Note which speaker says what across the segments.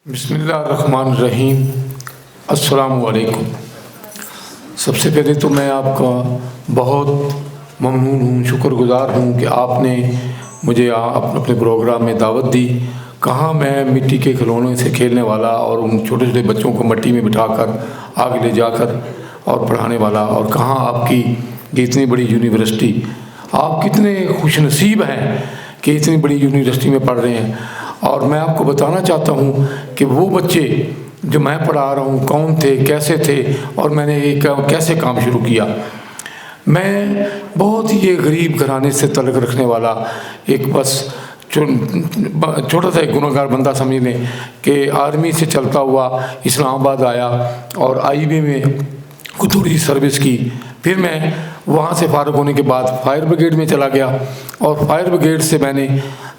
Speaker 1: बिस्मिल्लाहिर्रहमानिर्रहीम। अस्सलामुअलैकुम। सबसे पहले तो मैं आपका बहुत ममनून हूँ, शुक्रगुज़ार हूँ कि आपने मुझे अपने प्रोग्राम में दावत दी। कहाँ मैं मिट्टी के खिलौनों से खेलने वाला और उन छोटे छोटे बच्चों को मिट्टी में बिठाकर आगे ले जाकर और पढ़ाने वाला, और कहाँ आपकी ये इतनी बड़ी यूनिवर्सिटी। आप कितने खुशनसीब हैं कि इतनी बड़ी यूनिवर्सिटी में पढ़ रहे हैं। और मैं आपको बताना चाहता हूँ कि वो बच्चे जो मैं पढ़ा रहा हूँ कौन थे, कैसे थे, और मैंने ये कैसे काम शुरू किया। मैं बहुत ही ये गरीब घराने से तल्लुक़ रखने वाला एक बस छोटा सा एक गुनहगार बंदा समझ लें कि आर्मी से चलता हुआ इस्लामाबाद आया और आईबी में कुछ थोड़ी सर्विस की। फिर मैं वहाँ से फारग होने के बाद फायर ब्रिगेड में चला गया, और फायर ब्रिगेड से मैंने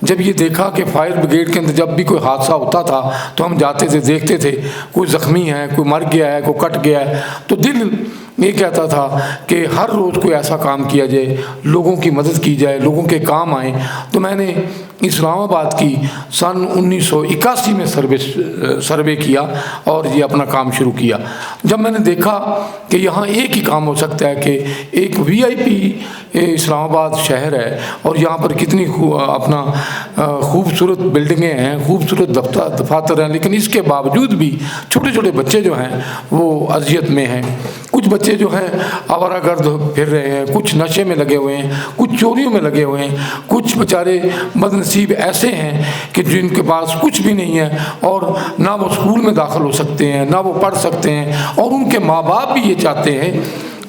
Speaker 1: जब ये देखा कि फायर ब्रिगेड के अंदर जब भी कोई हादसा होता था तो हम जाते थे, देखते थे कोई ज़ख्मी है, कोई मर गया है, कोई कट गया है, तो दिल ये कहता था कि हर रोज़ कोई ऐसा काम किया जाए, लोगों की मदद की जाए, लोगों के काम आए। तो मैंने इस्लामाबाद की सन 1981 में सर्वे किया और ये अपना काम शुरू किया। जब मैंने देखा कि यहाँ एक ही काम हो सकता है कि एक VIP इस्लामाबाद शहर है और यहाँ पर कितनी अपना खूबसूरत बिल्डिंगें हैं, खूबसूरत दफातर हैं, लेकिन इसके बावजूद भी छोटे छोटे बच्चे जो हैं वो अजियत में हैं। कुछ बच्चे जो हैं आवारागर्द फिर रहे हैं, कुछ नशे में लगे हुए हैं, कुछ चोरियों में लगे हुए हैं, कुछ बेचारे बदनसीब ऐसे हैं कि जिनके पास कुछ भी नहीं है और ना वो स्कूल में दाखिल हो सकते हैं, ना वो पढ़ सकते हैं, और उनके माँ बाप भी ये चाहते हैं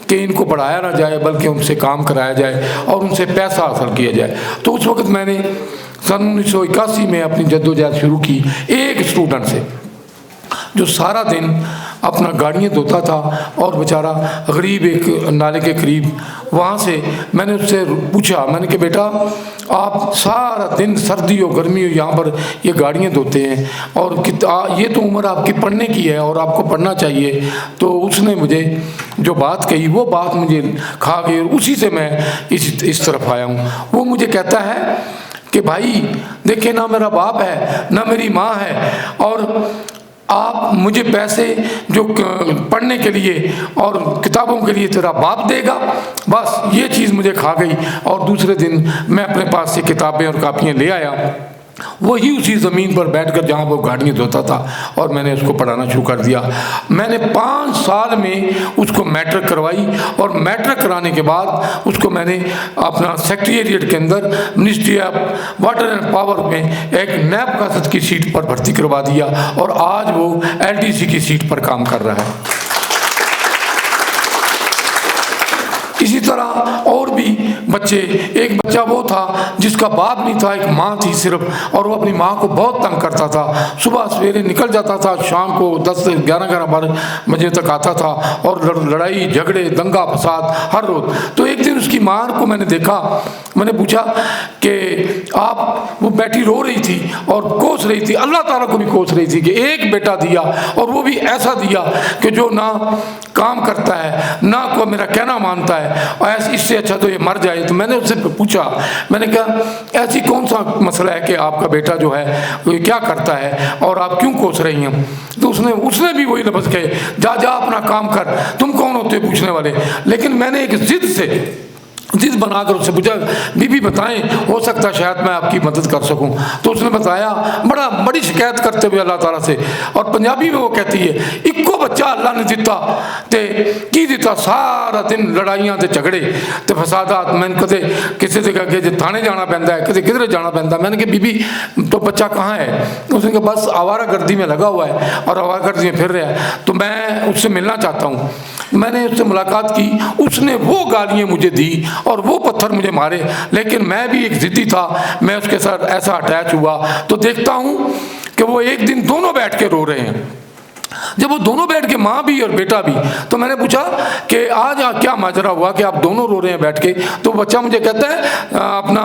Speaker 1: कि इनको पढ़ाया ना जाए बल्कि उनसे काम कराया जाए और उनसे पैसा हासिल किया जाए। तो उस वक्त मैंने सन 1981 में अपनी जद्दोजहद शुरू की एक स्टूडेंट से जो सारा दिन अपना गाड़ियाँ धोता था और बेचारा गरीब एक नाले के करीब। वहाँ से मैंने उससे पूछा, मैंने कि बेटा आप सारा दिन सर्दी हो गर्मी हो यहाँ पर ये गाड़ियाँ धोते हैं और ये तो उम्र आपकी पढ़ने की है और आपको पढ़ना चाहिए। तो उसने मुझे जो बात कही वो बात मुझे खा गई और उसी से मैं इस तरफ आया हूँ। वो मुझे कहता है कि भाई देखिए, ना मेरा बाप है ना मेरी माँ है, और आप मुझे पैसे जो पढ़ने के लिए और किताबों के लिए तेरा बाप देगा। बस ये चीज़ मुझे खा गई और दूसरे दिन मैं अपने पास से किताबें और कापियाँ ले आया, वही उसी ज़मीन पर बैठकर जहाँ वो गाड़ियाँ धोता था, और मैंने उसको पढ़ाना शुरू कर दिया। मैंने 5 साल में उसको मैट्रिक करवाई और मैट्रिक कराने के बाद उसको मैंने अपना सेक्रेटेरिएट के अंदर ministry of water and power में एक नैब कासद की सीट पर भर्ती करवा दिया और आज वो LDC की सीट पर काम कर रहा है। इसी तरह और भी बच्चे, एक बच्चा वो था जिसका बाप नहीं था, एक माँ थी सिर्फ, और वो अपनी माँ को बहुत तंग करता था। सुबह सवेरे निकल जाता था, शाम को 10 से 11 बजे तक आता था और लड़ाई झगड़े दंगा फसाद हर रोज़। तो एक दिन उसकी माँ को मैंने देखा, मैंने पूछा कि आप, वो बैठी रो रही थी और कोस रही थी, अल्लाह ताला को भी कोस रही थी कि एक बेटा दिया और वो भी ऐसा दिया कि जो ना काम करता है ना को मेरा कहना मानता है, और ऐसे इससे अच्छा तो ये मर जाए। तो मैंने उससे पूछा, मैंने कहा ऐसी कौन सा मसला है कि आपका बेटा जो है वो क्या करता है और आप क्यों कोस रही हैं। तो उसने भी वही लफ्ज़ कहे, जा अपना काम कर, तुम कौन होते पूछने वाले। लेकिन मैंने एक जिद बनाकर उससे पूछा, बीबी बताएं, हो सकता शायद मैं आपकी मदद कर सकूं। तो उसने बताया बड़ी शिकायत करते हुए अल्लाह ताला से, और पंजाबी में वो कहती है, इक्को बच्चा अल्लाह ने दिता ते की दिता, सारा दिन लड़ाइयां ते झगड़े ते फसादात। मैंने कदे किसी के अगे जे थाने जाना पैंदा है, कदे किधरे जाना पैंदा। मैंने कहा बीबी तो बच्चा कहाँ है। उसने कहा बस आवारागर्दी में लगा हुआ है और आवारागर्दी में फिर रहा है, तो मैं उससे मिलना चाहता हूँ। मैंने उससे मुलाकात की, उसने वो गालियाँ मुझे दी और वो पत्थर मुझे मारे, लेकिन मैं भी एक ज़िद्दी था, मैं उसके साथ ऐसा अटैच हुआ। तो देखता हूँ कि वो एक दिन दोनों बैठ के रो रहे हैं। जब वो दोनों बैठ के, माँ भी और बेटा भी, तो मैंने पूछा कि आज क्या माजरा हुआ कि आप दोनों रो रहे हैं बैठ के। तो बच्चा मुझे कहता है अपना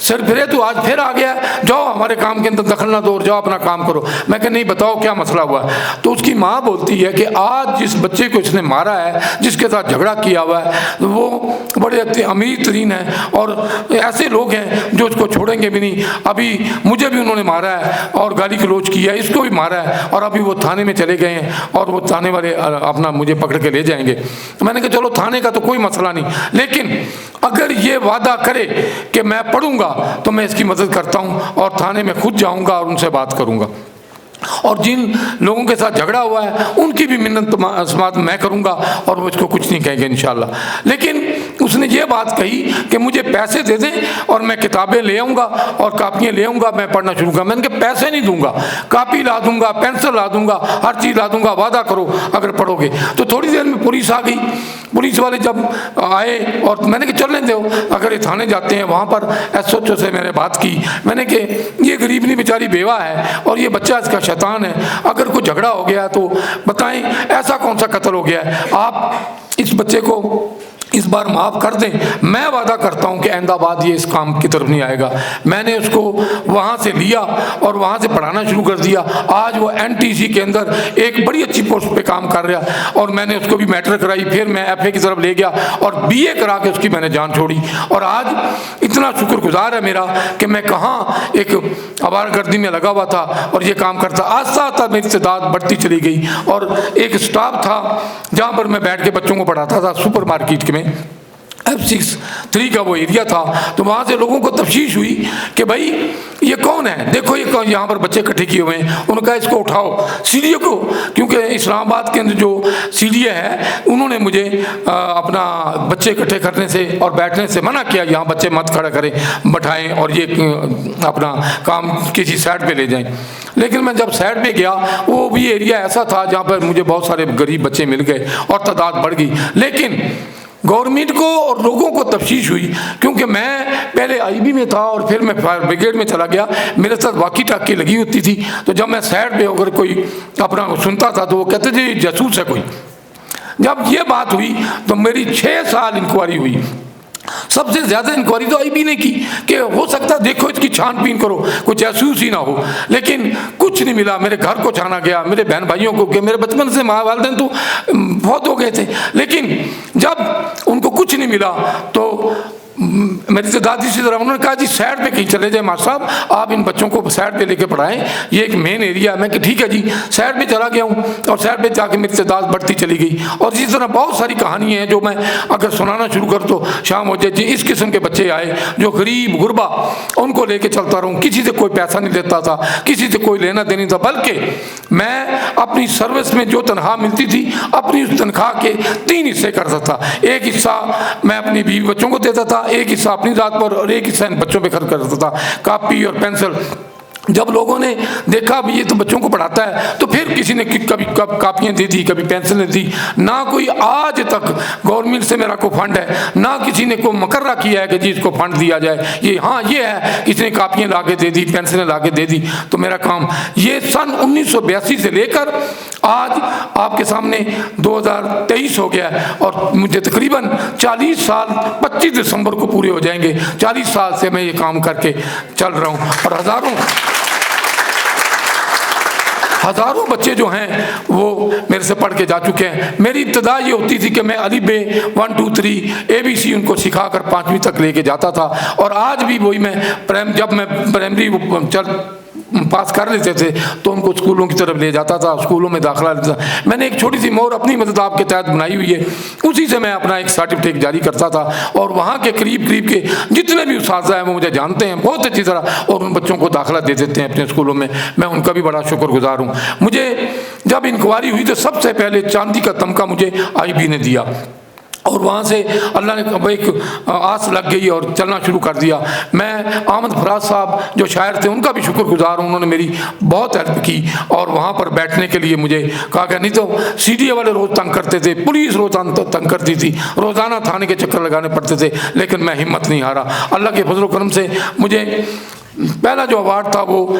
Speaker 1: सिर फिरे तो आज फिर आ गया, जाओ हमारे काम के अंदर दखल ना दो और जाओ अपना काम करो। मैं कहा नहीं बताओ क्या मसला हुआ। तो उसकी माँ बोलती है कि आज जिस बच्चे को इसने मारा है, जिसके साथ झगड़ा किया हुआ है, वो बड़े अमीर तरीन है और ऐसे लोग हैं जो उसको छोड़ेंगे भी नहीं। अभी मुझे भी उन्होंने मारा है और गाली गलौज की है, इसको भी मारा है और अभी वो थाने में चले गए हैं और वो थाने वाले अपना मुझे पकड़ के ले जाएंगे। तो मैंने कहा चलो थाने का तो कोई मसला नहीं, लेकिन अगर ये वादा करे कि मैं पढ़ूंगा तो मैं इसकी मदद करता हूँ और थाने में खुद जाऊँगा और उनसे बात करूँगा, और जिन लोगों के साथ झगड़ा हुआ है उनकी भी मिन्नत समात मैं करूंगा और वो इसको कुछ नहीं कहेंगे इंशाल्लाह। लेकिन उसने ये बात कही कि मुझे पैसे दे दें और मैं किताबें ले आऊँगा और कापियाँ ले आऊँगा, मैं पढ़ना शुरू करूँगा। मैंने कहा पैसे नहीं दूंगा, कापी ला दूंगा, पेंसिल ला दूंगा, हर चीज़ ला दूंगा, वादा करो अगर पढ़ोगे। तो थोड़ी देर में पुलिस आ गई। पुलिस वाले जब आए और मैंने कहा चलने दो, अगर ये थाने जाते हैं। वहाँ पर SHO से मैंने बात की, मैंने कि ये गरीबनी बेचारी बेवा है और ये बच्चा इसका शैतान है, अगर कोई झगड़ा हो गया तो बताएं ऐसा कौन सा कत्ल हो गया है, आप इस बच्चे को इस बार माफ़ कर दें, मैं वादा करता हूं कि अहमदाबाद ये इस काम की तरफ नहीं आएगा। मैंने उसको वहां से लिया और वहां से पढ़ाना शुरू कर दिया। आज वो NTC के अंदर एक बड़ी अच्छी पोस्ट पे काम कर रहा और मैंने उसको भी मैट्रिक कराई, फिर मैं FA की तरफ ले गया और BA करा के उसकी मैंने जान छोड़ी। और आज इतना शुक्रगुजार है मेरा कि मैं कहाँ एक आवारगर्दी में लगा हुआ था और ये काम करता। आस्ता आस्ता मेरी इस्तेदाद बढ़ती चली गई और एक स्टाफ था जहाँ पर मैं बैठ के बच्चों को पढ़ाता था सुपर मार्केट में, F63 का वो एरिया था। तो वहाँ से लोगों को तफ्शीश हुई कि भाई ये कौन है, देखो ये कौन, यहाँ पर बच्चे इकट्ठे किए हुए हैं। उन्होंने कहा इसको उठाओ CDO को, क्योंकि इस्लामाबाद के अंदर जो CDO है उन्होंने मुझे अपना बच्चे इकट्ठे करने से और बैठने से मना किया, यहाँ बच्चे मत खड़ा करें, बैठाएं और ये अपना काम किसी साइड पे ले जाएं। लेकिन मैं जब साइड पे गया, वो भी एरिया ऐसा था जहाँ पर मुझे बहुत सारे गरीब बच्चे मिल गए और तादाद बढ़ गई। लेकिन गवर्नमेंट को और लोगों को तफ्शीश हुई, क्योंकि मैं पहले IB में था और फिर मैं फायर ब्रिगेड में चला गया, मेरे साथ वाकी टाकी लगी होती थी। तो जब मैं साइड पे होकर कोई अपना सुनता था तो वो कहते थे जासूस है कोई। जब ये बात हुई तो मेरी 6 साल इंक्वायरी हुई। सबसे ज़्यादा इंक्वायरी तो IB ने की कि हो सकता देखो इसकी छानबीन करो, कुछ जासूस ही ना हो, लेकिन कुछ नहीं मिला। मेरे घर को छाना गया, मेरे बहन भाइयों को, कि मेरे बचपन से माँ वालिदैन तो बहुत हो गए थे, लेकिन जब उनको कुछ नहीं मिला तो मेरी तो दादी से जरा उन्होंने कहा जी साइड पे कहीं चले जाए मास्टर साहब, आप इन बच्चों को साइड पे लेके पढ़ाएं, ये एक मेन एरिया है। मैं कि ठीक है जी। साइड पे चला गया हूँ और साइड पे जाके मेरी तादाद बढ़ती चली गई। और इसी तरह बहुत सारी कहानियाँ हैं जो मैं अगर सुनाना शुरू कर तो शाम हो जाए जी। इस किस्म के बच्चे आए जो गरीब गुरबा, उनको लेके चलता रहूँ, किसी से कोई पैसा नहीं लेता था, किसी से कोई लेना देनी था, बल्कि मैं अपनी सर्विस में जो तनख्वाह मिलती थी अपनी उस तनख्वाह के 3 हिस्से करता था। एक हिस्सा मैं अपनी बीवी बच्चों को देता था, एक हिस्सा अपनी जात पर और एक हिस्सा इन बच्चों पे खर्च करता था, कापी और पेंसिल। जब लोगों ने देखा भी ये तो बच्चों को पढ़ाता है, तो फिर किसी ने कभी कापियाँ दे दी, कभी पेंसिलें दी। ना कोई आज तक गवर्नमेंट से मेरा कोई फंड है, ना किसी ने कोई मुकर्रा किया है कि जी इसको फंड दिया जाए। ये हाँ ये है, किसी ने कापियाँ ला के दे दी, पेंसिलें ला के दे दी। तो मेरा काम ये सन 1982 से लेकर आज आपके सामने 2023 हो गया है और मुझे तकरीबन 40 साल 25 दिसंबर को पूरे हो जाएंगे। 40 साल से मैं ये काम करके चल रहा हूँ और हज़ारों बच्चे जो हैं वो मेरे से पढ़ के जा चुके हैं। मेरी इब्तिदा ये होती थी कि मैं अली बे 1 2 3 ABC उनको सिखाकर 5वीं तक लेके जाता था। और आज भी वही मैं जब मैं प्राइमरी पास कर लेते थे तो उनको स्कूलों की तरफ ले जाता था, स्कूलों में दाखिला लेता था। मैंने एक छोटी सी मोहर अपनी मदद आपके तहत बनाई हुई है, उसी से मैं अपना एक सर्टिफिकेट जारी करता था। और वहाँ के करीब के जितने भी उस्ताद हैं वो मुझे जानते हैं बहुत अच्छी तरह और उन बच्चों को दाखिला दे देते हैं अपने स्कूलों में। मैं उनका भी बड़ा शुक्रगुजार हूँ। मुझे जब इंक्वायरी हुई तो सबसे पहले चांदी का तमगा मुझे IB ने दिया और वहाँ से अल्लाह ने एक आस लग गई और चलना शुरू कर दिया। मैं अहमद फराज साहब जो शायर थे उनका भी शुक्रगुजार हूँ, उन्होंने मेरी बहुत हेल्प की और वहाँ पर बैठने के लिए मुझे कहा कि नहीं तो CDA वाले रोज़ तंग करते थे, पुलिस रोज़ तंग करती थी, रोज़ाना थाने के चक्कर लगाने पड़ते थे, लेकिन मैं हिम्मत नहीं हारा। अल्लाह के फजल करम से मुझे पहला जो अवार्ड था वो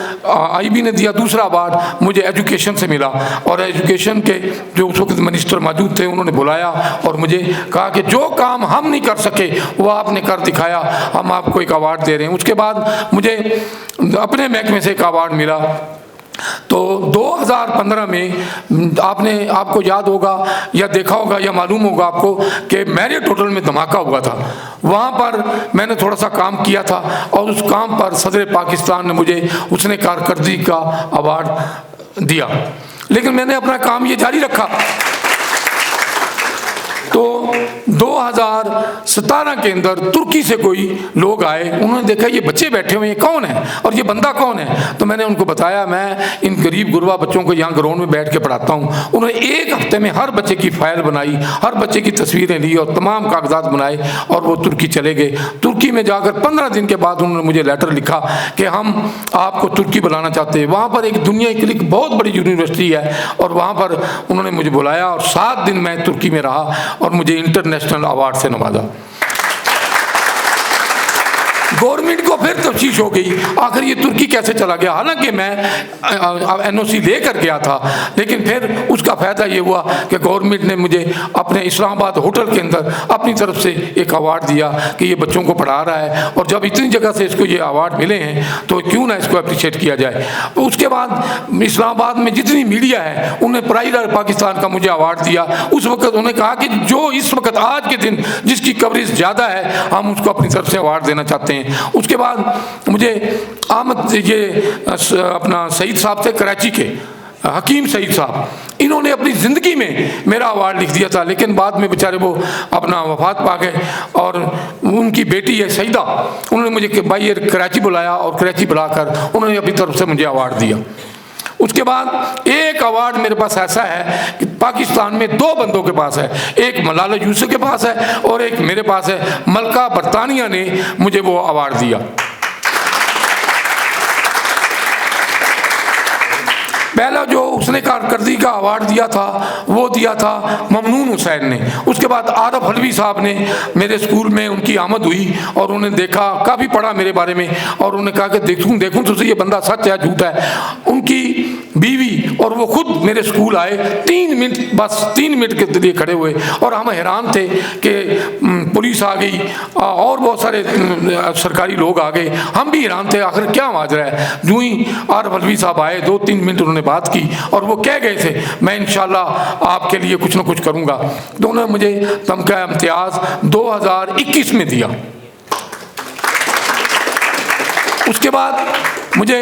Speaker 1: IB ने दिया, दूसरा अवार्ड मुझे एजुकेशन से मिला। और एजुकेशन के जो उस वक्त मिनिस्टर मौजूद थे उन्होंने बुलाया और मुझे कहा कि जो काम हम नहीं कर सके वो आपने कर दिखाया, हम आपको एक अवार्ड दे रहे हैं। उसके बाद मुझे अपने महकमे से एक अवार्ड मिला। तो 2015 में आपको याद होगा या देखा होगा या मालूम होगा आपको कि मैरियट होटल में धमाका हुआ था। वहाँ पर मैंने थोड़ा सा काम किया था और उस काम पर सदर पाकिस्तान ने मुझे उसने कारकर्दगी का अवार्ड दिया, लेकिन मैंने अपना काम ये जारी रखा। तो 2017 के अंदर तुर्की से कोई लोग आए, उन्होंने देखा ये बच्चे बैठे हुए हैं, कौन है और ये बंदा कौन है। तो मैंने उनको बताया मैं इन गरीब गुरबा बच्चों को यहाँ ग्राउंड में बैठ के पढ़ाता हूँ। उन्होंने एक हफ्ते में हर बच्चे की फाइल बनाई, हर बच्चे की तस्वीरें ली और तमाम कागजात बनाए और वो तुर्की चले गए। तुर्की में जाकर 15 दिन के बाद उन्होंने मुझे लेटर लिखा कि हम आपको तुर्की बुलाना चाहते हैं। वहाँ पर एक दुनिया की एक बहुत बड़ी यूनिवर्सिटी है और वहाँ पर उन्होंने मुझे बुलाया और 7 दिन मैं तुर्की में रहा और मुझे इंटरनेशनल अवार्ड से नवाजा। गवर्नमेंट को फिर तफ्तीश हो गई आखिर ये तुर्की कैसे चला गया। हालांकि मैं NOC लेकर गया था, लेकिन फिर उसका फ़ायदा ये हुआ कि गवर्नमेंट ने मुझे अपने इस्लामाबाद होटल के अंदर अपनी तरफ से एक अवार्ड दिया कि ये बच्चों को पढ़ा रहा है और जब इतनी जगह से इसको ये अवार्ड मिले हैं तो क्यों ना इसको अप्रिशिएट किया जाए। उसके बाद इस्लामाबाद में जितनी मीडिया है उन्होंने प्राइड ऑफ पाकिस्तान का मुझे अवार्ड दिया। उस वक्त उन्होंने कहा कि जो इस वक्त आज के दिन जिसकी कवरेज ज़्यादा है हम उसको अपनी तरफ से अवार्ड देना चाहते हैं। उसके बाद मुझे अपना सईद साहब थे कराची के, हकीम सईद साहब, इन्होंने अपनी ज़िंदगी में मेरा अवार्ड लिख दिया था, लेकिन बाद में बेचारे वो अपना वफात पा गए। और उनकी बेटी है सईदा, उन्होंने मुझे भाई कराची बुलाया और कराची बुलाकर उन्होंने अपनी तरफ से मुझे अवार्ड दिया। उसके बाद एक अवार्ड मेरे पास ऐसा है कि पाकिस्तान में 2 बंदों के पास है, एक मलाला यूसुफ के पास है और एक मेरे पास है। मलका बरतानिया ने मुझे वो अवार्ड दिया। पहला जो उसने कारकर्दगी का अवार्ड दिया था वो दिया था ममनून हुसैन ने। उसके बाद आरफ हलवी साहब ने मेरे स्कूल में उनकी आमद हुई और उन्होंने देखा, काफ़ी पढ़ा मेरे बारे में और उन्होंने कहा कि देखूं तो ये बंदा सच है झूठ है। उनकी बीवी और वो खुद मेरे स्कूल आए, 3 मिनट, बस 3 मिनट के लिए खड़े हुए और हम हैरान थे कि पुलिस आ गई और बहुत सारे सरकारी लोग आ गए। हम भी हैरान थे आखिर क्या माजरा है। यूं ही आरफ हलवी साहब आए, 2-3 मिनट उन्होंने बात की और वो कह गए थे मैं इंशाल्लाह आपके लिए कुछ ना कुछ करूंगा। तो उन्होंने मुझे तमगा इम्तियाज 2021 में दिया। उसके बाद मुझे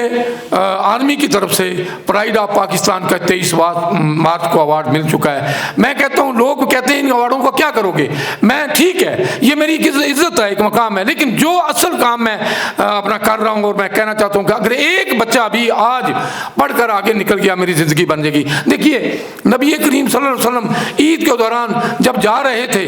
Speaker 1: आर्मी की तरफ से प्राइड ऑफ पाकिस्तान का 23 मार्च को अवार्ड मिल चुका है। मैं कहता हूँ, लोग कहते हैं इन अवार्डों को क्या करोगे। मैं ठीक है, ये मेरी इज्जत है, एक मकाम है, लेकिन जो असल काम मैं अपना कर रहा हूँ और मैं कहना चाहता हूँ कि अगर एक बच्चा भी आज पढ़कर आगे निकल गया मेरी ज़िंदगी बन जाएगी। देखिए नबी करीम सल्लल्लाहु अलैहि वसल्लम ईद के दौरान जब जा रहे थे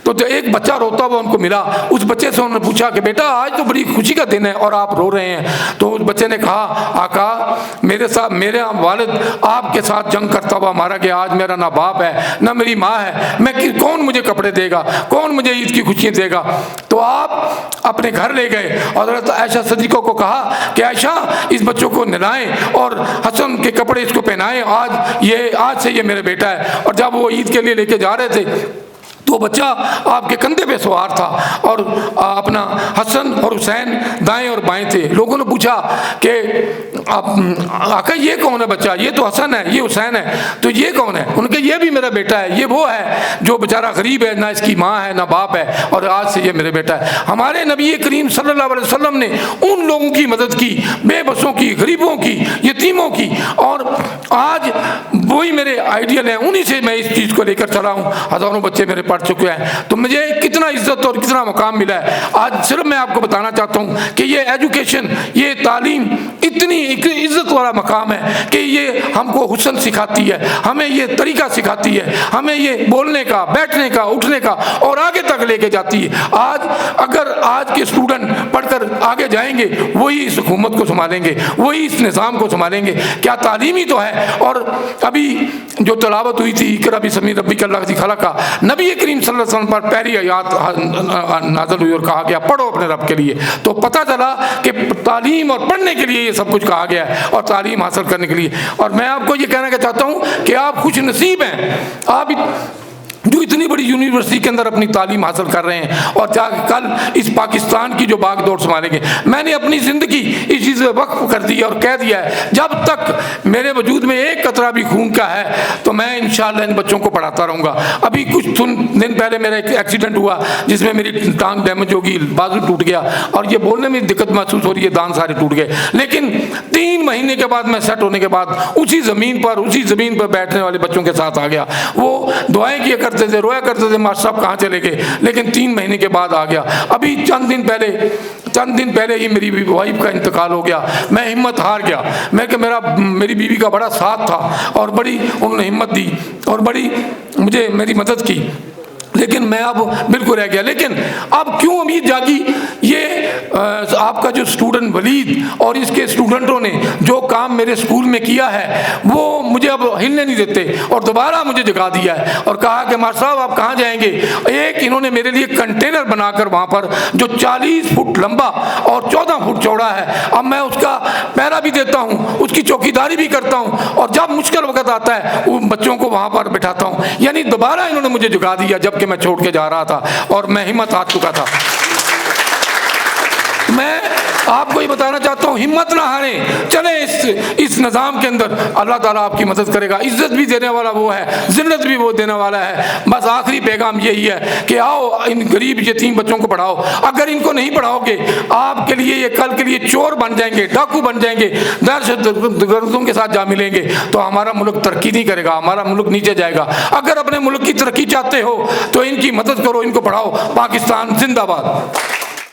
Speaker 1: तो एक बच्चा रोता हुआ उनको मिला। उस बच्चे से उन्होंने पूछा कि बेटा आज तो बड़ी खुशी का दिन है और आप रो रहे हैं। तो उस बच्चे ने कहा आका मेरे साथ मेरे वालिद आपके साथ जंग करता हुआ मारा गया, आज मेरा ना बाप है ना मेरी माँ है, मैं कौन मुझे कपड़े देगा, कौन मुझे ईद की खुशियाँ देगा। तो आप अपने घर ले गए और हज़रत आयशा सिद्दीक़ा को कहा कि आयशा इस बच्चों को नहलाएं और हसन के कपड़े इसको पहनाएं, आज से ये मेरा बेटा है। और जब वो ईद के लिए लेके जा रहे थे तो बच्चा आपके कंधे पे सवार था और अपना हसन और हुसैन दाएं और बाएं थे। लोगों ने पूछा कि आका ये कौन है बच्चा, ये तो हसन है, ये हुसैन है, तो ये कौन है। उनके ये भी मेरा बेटा है, ये वो है जो बेचारा गरीब है, ना इसकी माँ है ना बाप है और आज से ये मेरा बेटा है। हमारे नबी करीम सल्लल्लाहु अलैहि वसल्लम ने उन लोगों की मदद की, बेबसों की, गरीबों की, यतीमों की, और आज वही मेरे आइडियल हैं, उन्हीं से मैं इस चीज़ को लेकर चला हूँ। हज़ारों बच्चे मेरे पढ़ चुके हैं, तो मुझे कितना इज्जत और कितना मुकाम मिला है। आज सिर्फ मैं आपको बताना चाहता हूँ कि ये एजुकेशन, ये तालीम इतनी इज्जत वाला मकाम है कि ये हमको हुस्न सिखाती है, हमें ये तरीका सिखाती है, हमें ये बोलने का, बैठने का, उठने का और आगे तक लेके जाती है। आज अगर आज के स्टूडेंट पढ़कर आगे जाएंगे वही इस हुकूमत को संभालेंगे, वही इस निज़ाम को संभालेंगे। क्या तालीम ही तो है। और अभी जो तलावत हुई थी इकरा बिस्मी रब्बिकल लज़ी खलक़, नबी करीम सल्लल्लाहु अलैहि वसल्लम पर पहली आयत नाज़िल हुई और कहा गया पढ़ो अपने रब के लिए। तो पता चला कि तालीम और पढ़ने के लिए ये सब कुछ कहा गया है और तालीम हासिल करने के लिए। और मैं आपको ये कहना चाहता हूँ कि आप खुश नसीब हैं, आप जो इतनी बड़ी यूनिवर्सिटी के अंदर अपनी तालीम हासिल कर रहे हैं और जाकर कल इस पाकिस्तान की जो बागडोर संभालेंगे। मैंने अपनी ज़िंदगी इस चीज़ में वक्फ कर दी और कह दिया है जब तक मेरे वजूद में एक कतरा भी खून का है तो मैं इंशाअल्लाह इन बच्चों को पढ़ाता रहूँगा। अभी कुछ दिन पहले मेरा एक एक्सीडेंट हुआ जिसमें मेरी टांग डैमेज होगी, बाजू टूट गया और ये बोलने में दिक्कत महसूस हो रही है, दांत सारे टूट गए। लेकिन 3 महीने के बाद मैं सेट होने के बाद उसी ज़मीन पर बैठने वाले बच्चों के साथ आ गया। वो दुआएँ किया करते थे, रोया करते थे मास्टर साहब कहाँ चले गए, लेकिन 3 महीने के बाद आ गया। अभी चंद दिन पहले ही मेरी वाइफ का इंतकाल हो गया। मैं हिम्मत हार गया। मेरी बीवी का बड़ा साथ था और बड़ी उन्होंने हिम्मत दी और बड़ी मुझे मेरी मदद की, लेकिन मैं अब बिल्कुल रह गया। लेकिन अब क्यों उम्मीद जागी, ये आपका जो स्टूडेंट वलीद और इसके स्टूडेंटों ने जो काम मेरे स्कूल में किया है वो मुझे अब हिलने नहीं देते और दोबारा मुझे जगा दिया है और कहा कि मास्टर साहब आप कहाँ जाएंगे। एक इन्होंने मेरे लिए कंटेनर बनाकर वहाँ पर जो 40 फुट लंबा और 14 फुट चौड़ा है, अब मैं उसका पहरा भी देता हूँ, उसकी चौकीदारी भी करता हूँ और जब मुश्किल वक्त आता है उन बच्चों को वहाँ पर बिठाता हूँ। यानी दोबारा इन्होंने मुझे जगा दिया जबकि मैं छोड़ के जा रहा था और मैं हिम्मत हार चुका था। मैं आपको ये बताना चाहता हूँ हिम्मत ना हारें, चले इस निज़ाम के अंदर, अल्लाह ताला आपकी मदद करेगा। इज्जत भी देने वाला वो है, जिल्लत भी वो देने वाला है। बस आखिरी पैगाम यही है कि आओ इन गरीब यतीम बच्चों को पढ़ाओ। अगर इनको नहीं पढ़ाओगे आपके लिए ये कल के लिए चोर बन जाएंगे, डाकू बन जाएंगे, दहशतगर्दों के साथ जा मिलेंगे तो हमारा मुल्क तरक्की नहीं करेगा, हमारा मुल्क नीचे जाएगा। अगर अपने मुल्क की तरक्की चाहते हो तो इनकी मदद करो, इनको पढ़ाओ। पाकिस्तान जिंदाबाद।